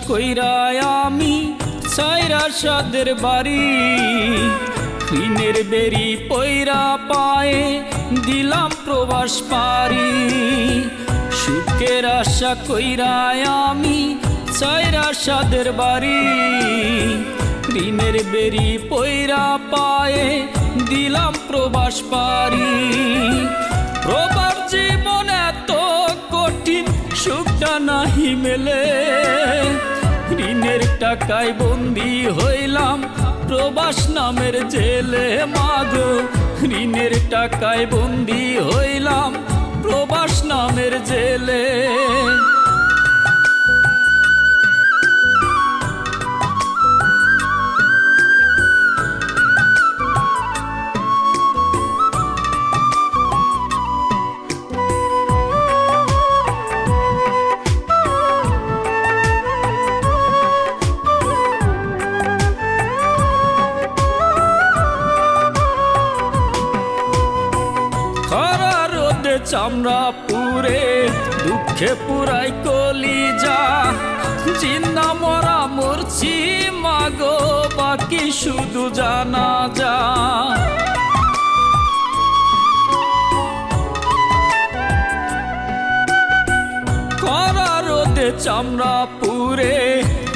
কইরা আমি ছাইরা সাদের বাড়ি, ঋণের বেরি পইরা পায়ে দিলাম প্রবাস পারি। সুখের আশা কইরা আমি ছাইরা সাদের বাড়ি, ঋণের বেরি পইরা পায়ে দিলাম প্রবাস পারি। প্রবাস জীবন এত কঠিন, সুখটা নাহি মেলে, ঋণের টাকায় বন্দী হইলাম প্রবাস নামের জেলে। মাগো ঋণের টাকায় বন্দী হইলাম প্রবাস নামের জেলে। চামড়া পুরে দুঃখে পুরাই কলিজা, জিন্দা মরা মরছি মাগো বাকি শুধু জানাজা। খরা রোদে চামড়া পুরে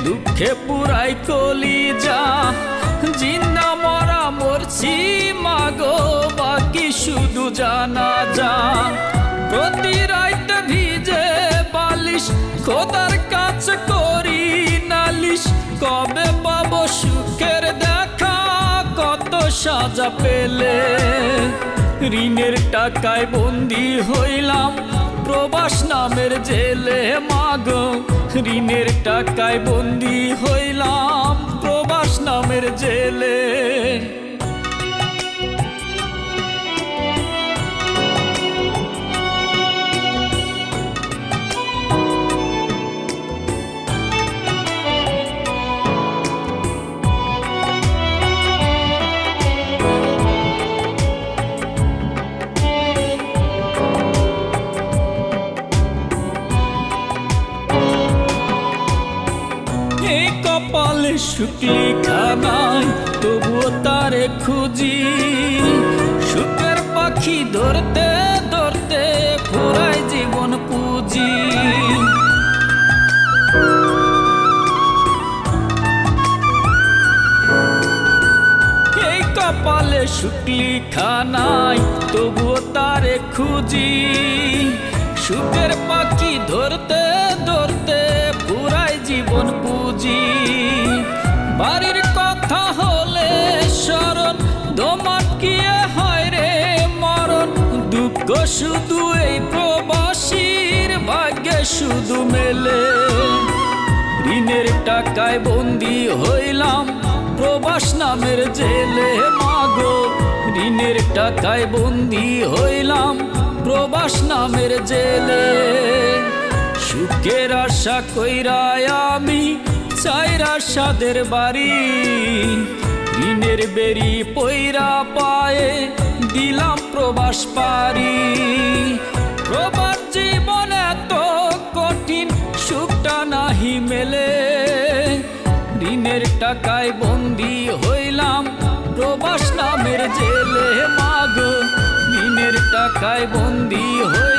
দুঃখে পুরাই কলিজা, জিন্দা মরা মরছি মাগো বাকি শুধু জানাজা। প্রতি রাত ভিজে বালিশ খোদার কাছে করি নালিশ, কবে পাবো সুখের দেখা কত সাজা পেলে। ঋণের টাকায় বন্দী হইলাম প্রবাস নামের জেলে। মাগো ঋণের টাকায় বন্দী হইলাম প্রবাস নামের জেলে। কপালে শুকলি খানাই তবুও তারে খুঁজি, সুখের পাখি ধরতে ধরতে ফুরাই জীবন পুঁজি। এই কপালে শুকলি খানাই তবুও তারে খুঁজি, সুখের পাখি ধরতে ধরতে ফুরাই জীবন পুঁজি। বাড়ির কথা হলে স্মরণ দমাটকিয়ে হয় রে মরণ, দুঃখ শুধু এই প্রবাসীর ভাগ্যে শুধু মেলে। ঋণের টাকায় বন্দী হইলাম প্রবাস নামের জেলে। মাগো ঋণের টাকায় বন্দী হইলাম প্রবাস নামের জেলে। সুখের আশা কইরা আমি ছাইরা সাদের বাড়ি, ঋণের বেরি পইরা পায়ে দিলাম প্রবাস পারি। প্রবাস জীবন এত কঠিন, সুখটা নাহি মেলে, ঋণের টাকায় বন্দী হইলাম প্রবাস নামের জেলে। মাগো ঋণের টাকায় বন্দী হই